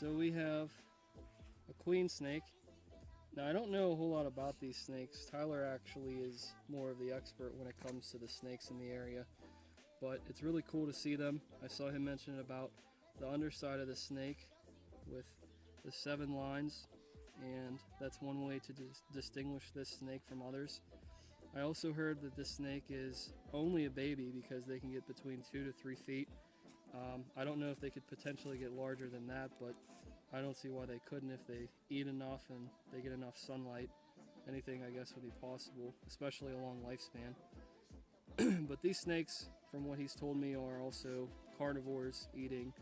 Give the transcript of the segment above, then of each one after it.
So we have a queen snake. Now I don't know a whole lot about these snakes. Tyler actually is more of the expert when it comes to the snakes in the area, but it's really cool to see them. I saw him mention about the underside of the snake with the 7 lines, and that's one way to distinguish this snake from others. I also heard that this snake is only a baby because they can get between 2 to 3 feet. I don't know if they could potentially get larger than that, but I don't see why they couldn't if they eat enough and they get enough sunlight. Anything, I guess, would be possible, especially a long lifespan. But these snakes, from what he's told me, are also carnivores, eating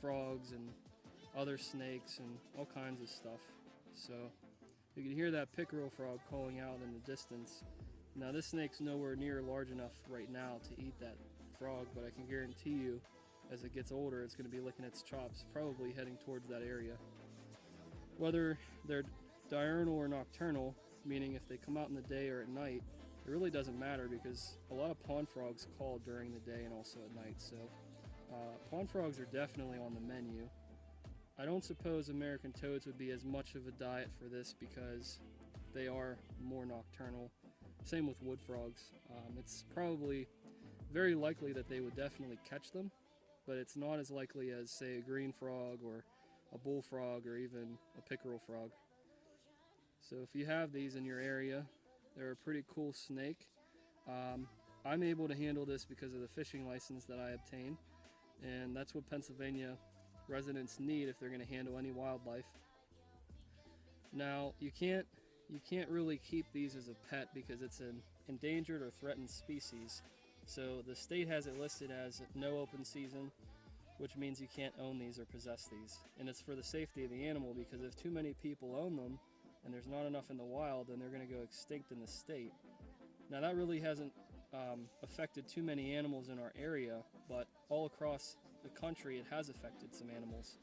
frogs and other snakes and all kinds of stuff. So you can hear that pickerel frog calling out in the distance. Now this snake's nowhere near large enough right now to eat that frog, but I can guarantee you as it gets older it's going to be licking its chops, probably heading towards that area. Whether they're diurnal or nocturnal, meaning if they come out in the day or at night, it really doesn't matter because a lot of pond frogs call during the day and also at night, so pond frogs are definitely on the menu. I don't suppose American toads would be as much of a diet for this because they are more nocturnal. Same with wood frogs. It's probably very likely that they would definitely catch them, but it's not as likely as, say, a green frog or a bullfrog or even a pickerel frog. So if you have these in your area, they're a pretty cool snake. I'm able to handle this because of the fishing license that I obtained, and that's what Pennsylvania residents need if they're going to handle any wildlife. Now, you can't really keep these as a pet because it's an endangered or threatened species. So the state has it listed as no open season, which means you can't own these or possess these. And it's for the safety of the animal because if too many people own them and there's not enough in the wild, then they're going to go extinct in the state. Now that really hasn't affected too many animals in our area, but all across the country it has affected some animals.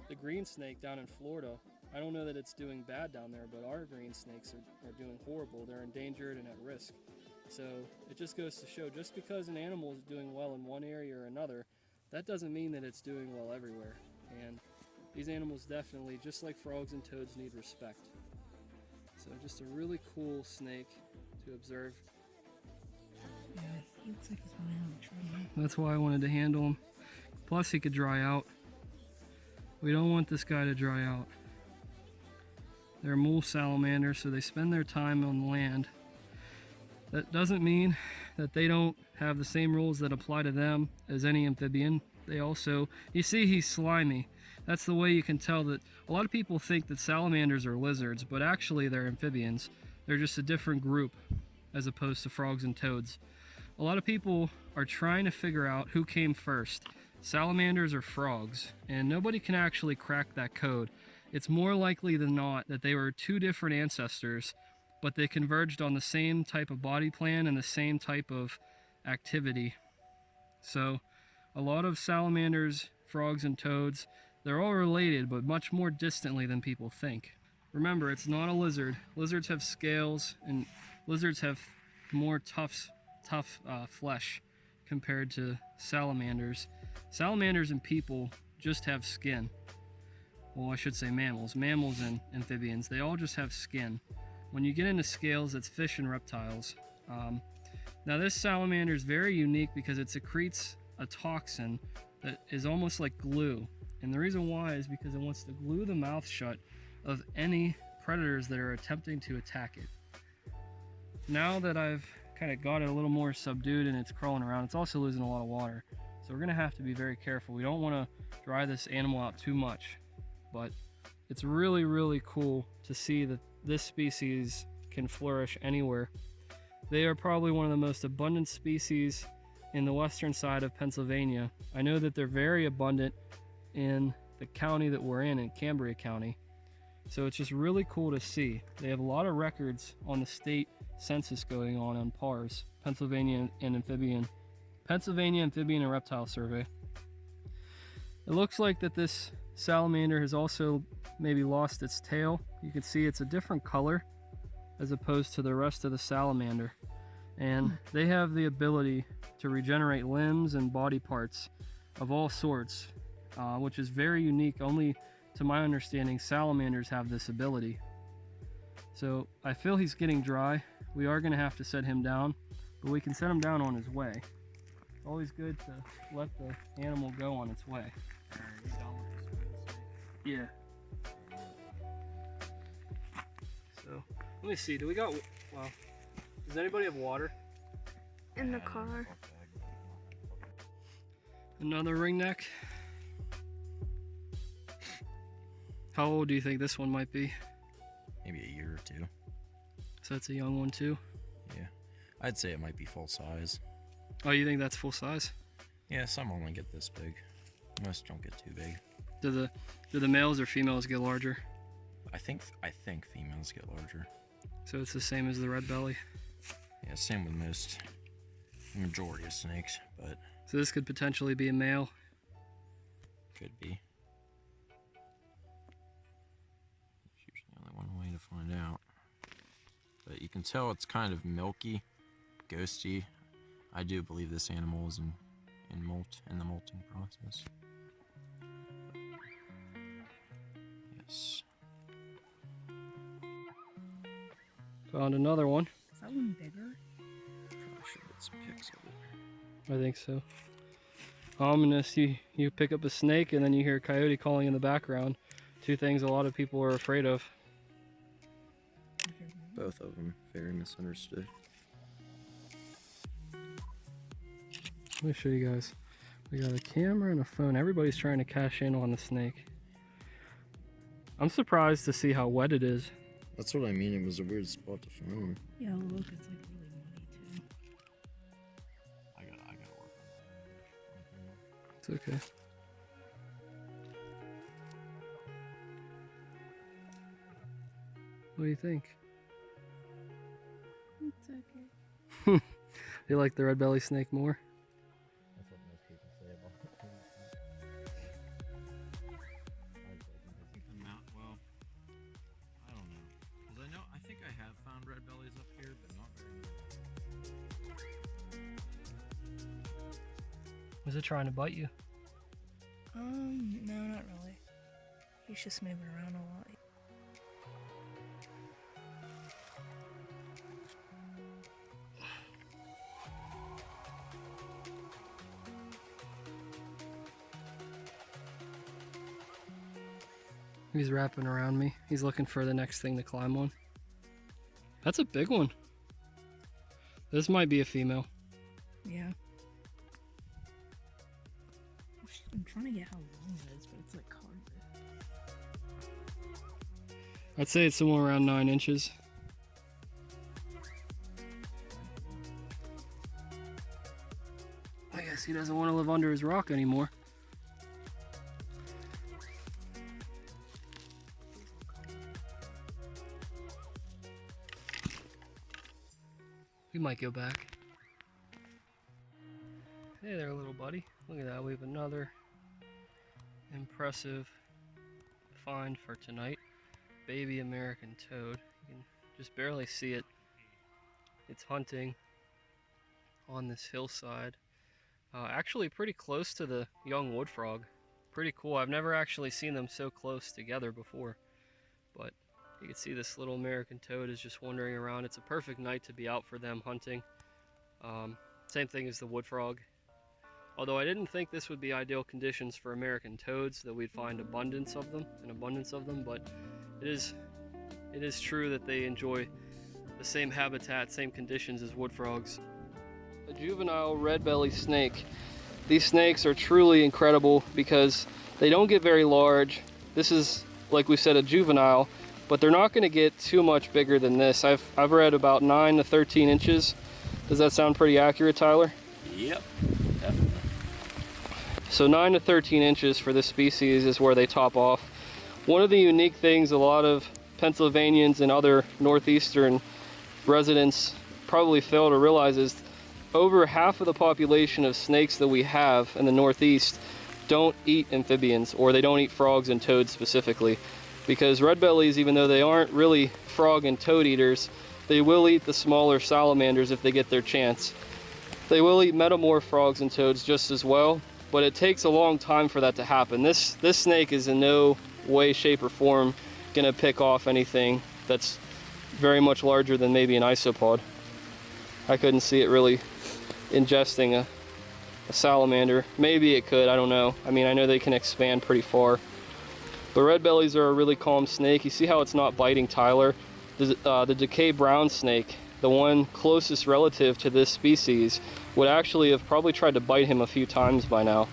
The green snake down in Florida, I don't know that it's doing bad down there, but our green snakes are doing horrible. They're endangered and at risk. So it just goes to show, just because an animal is doing well in one area or another, that doesn't mean that it's doing well everywhere. And these animals definitely, just like frogs and toads, need respect. So just a really cool snake to observe. Yeah, he looks like he's running on a tree. That's why I wanted to handle him. Plus he could dry out. We don't want this guy to dry out. They're mole salamanders, so they spend their time on land. That doesn't mean that they don't have the same rules that apply to them as any amphibian. They also, you see he's slimy. That's the way you can tell that a lot of people think that salamanders are lizards, but actually they're amphibians. They're just a different group as opposed to frogs and toads. A lot of people are trying to figure out who came first, salamanders or frogs, and nobody can actually crack that code. It's more likely than not that they were two different ancestors, but they converged on the same type of body plan and the same type of activity. So a lot of salamanders, frogs, and toads, they're all related, but much more distantly than people think. Remember, it's not a lizard. Lizards have scales, and lizards have more tough flesh compared to salamanders. Salamanders and people just have skin. Well, I should say mammals. Mammals and amphibians, they all just have skin. When you get into scales, it's fish and reptiles. Now this salamander is very unique because it secretes a toxin that is almost like glue. And the reason why is because it wants to glue the mouth shut of any predators that are attempting to attack it. Now that I've kind of got it a little more subdued and it's crawling around, it's also losing a lot of water. So we're gonna have to be very careful. We don't wanna dry this animal out too much, but it's really, really cool to see that this species can flourish anywhere. They are probably one of the most abundant species in the western side of Pennsylvania. I know that they're very abundant in the county that we're in Cambria County. So it's just really cool to see. They have a lot of records on the state census going on PARS, Pennsylvania Amphibian and Reptile Survey. It looks like that this salamander has also maybe lost its tail. You can see it's a different color as opposed to the rest of the salamander. And they have the ability to regenerate limbs and body parts of all sorts, which is very unique. Only to my understanding, salamanders have this ability. So I feel he's getting dry. We are going to have to set him down, but we can set him down on his way. Always good to let the animal go on its way. Yeah. So, let me see, do we got, well, does anybody have water? In the car. Another ringneck. How old do you think this one might be? Maybe a year or two. So that's a young one too? Yeah. I'd say it might be full size. Oh, you think that's full size? Yeah, some only get this big. Most don't get too big. Do the males or females get larger? I think females get larger. So it's the same as the red belly? Yeah, same with most, the majority of snakes, but So this could potentially be a male? could be. There's usually only one way to find out. But you can tell it's kind of milky, ghosty. I do believe this animal is in the molting process. Yes. Found another one. Is that one bigger? Probably should get some pics of it. I think so. Ominous, you pick up a snake and then you hear a coyote calling in the background. Two things a lot of people are afraid of. Both of them very misunderstood. Let me show you guys. We got a camera and a phone. Everybody's trying to cash in on the snake. I'm surprised to see how wet it is. That's what I mean. It was a weird spot to find one. Yeah, look, it's like really muddy too. I gotta work on that. It's okay. What do you think? It's okay. You like the red belly snake more? That's what most people say about it. Well, I don't know. Because I think I have found red bellies up here, but not very much. Was it trying to bite you? No, not really. He's just moving around a lot. He's wrapping around me. He's looking for the next thing to climb on. That's a big one. This might be a female. Yeah. I'm trying to get how long it is, but it's like hard to... I'd say it's somewhere around 9 inches. I guess he doesn't want to live under his rock anymore. We might go back. Hey there, little buddy. Look at that. We have another impressive find for tonight. Baby American toad. You can just barely see it. It's hunting on this hillside. Actually pretty close to the young wood frog. Pretty cool. I've never actually seen them so close together before. But you can see this little American toad is just wandering around. It's a perfect night to be out for them hunting. Same thing as the wood frog. Although I didn't think this would be ideal conditions for American toads, that we'd find an abundance of them, but it is true that they enjoy the same habitat, same conditions as wood frogs. A juvenile red-bellied snake. These snakes are truly incredible because they don't get very large. This is, like we said, a juvenile, but they're not going to get too much bigger than this. I've read about 9 to 13 inches. Does that sound pretty accurate, Tyler? Yep, definitely. So 9 to 13 inches for this species is where they top off. One of the unique things a lot of Pennsylvanians and other northeastern residents probably fail to realize is over half of the population of snakes that we have in the Northeast don't eat amphibians, or they don't eat frogs and toads specifically. Because red bellies, even though they aren't really frog and toad eaters, they will eat the smaller salamanders if they get their chance. They will eat metamorph frogs and toads just as well, but it takes a long time for that to happen. This snake is in no way, shape, or form gonna pick off anything that's very much larger than maybe an isopod. I couldn't see it really ingesting a salamander. Maybe it could, I don't know. I mean, I know they can expand pretty far. But red bellies are a really calm snake. You see how it's not biting Tyler? The decay brown snake, the one closest relative to this species, would actually have probably tried to bite him a few times by now.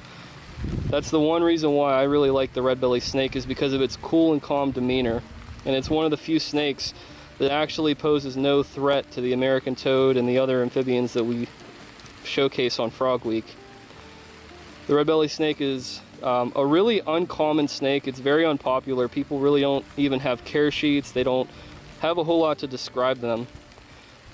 That's the one reason why I really like the red belly snake, is because of its cool and calm demeanor. And it's one of the few snakes that actually poses no threat to the American toad and the other amphibians that we showcase on Frog Week. The red belly snake is a really uncommon snake. It's very unpopular. People really don't even have care sheets. They don't have a whole lot to describe them.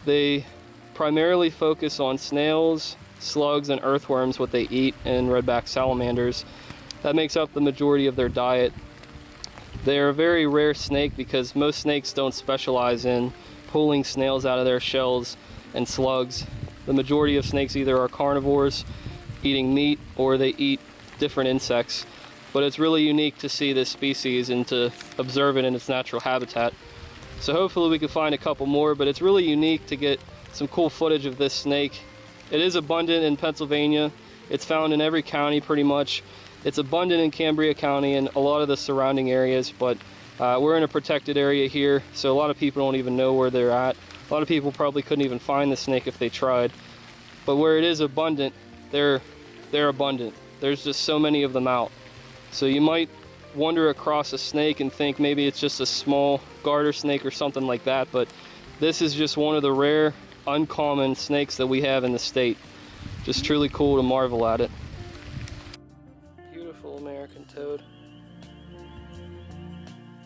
They primarily focus on snails, slugs, and earthworms, what they eat, and redback salamanders. That makes up the majority of their diet. They're a very rare snake because most snakes don't specialize in pulling snails out of their shells and slugs. The majority of snakes either are carnivores, eating meat, or they eat different insects. But it's really unique to see this species and to observe it in its natural habitat. So hopefully we can find a couple more, but it's really unique to get some cool footage of this snake. It is abundant in Pennsylvania. It's found in every county pretty much. It's abundant in Cambria County and a lot of the surrounding areas, but we're in a protected area here, so a lot of people don't even know where they're at. A lot of people probably couldn't even find the snake if they tried. But where it is abundant, they're abundant. There's just so many of them out. So you might wander across a snake and think maybe it's just a small garter snake or something like that, but this is just one of the rare, uncommon snakes that we have in the state. Just truly cool to marvel at it. Beautiful American toad.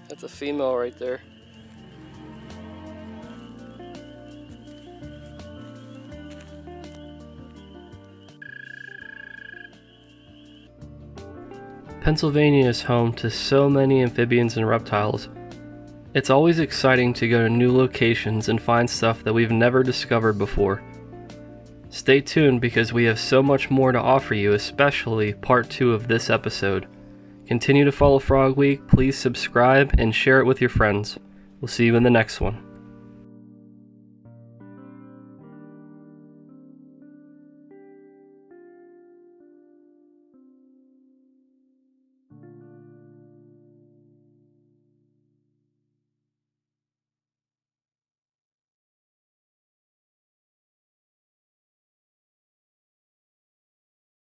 That's a female right there. Pennsylvania is home to so many amphibians and reptiles. It's always exciting to go to new locations and find stuff that we've never discovered before. Stay tuned because we have so much more to offer you, especially part 2 of this episode. Continue to follow Frog Week, please subscribe and share it with your friends. We'll see you in the next one.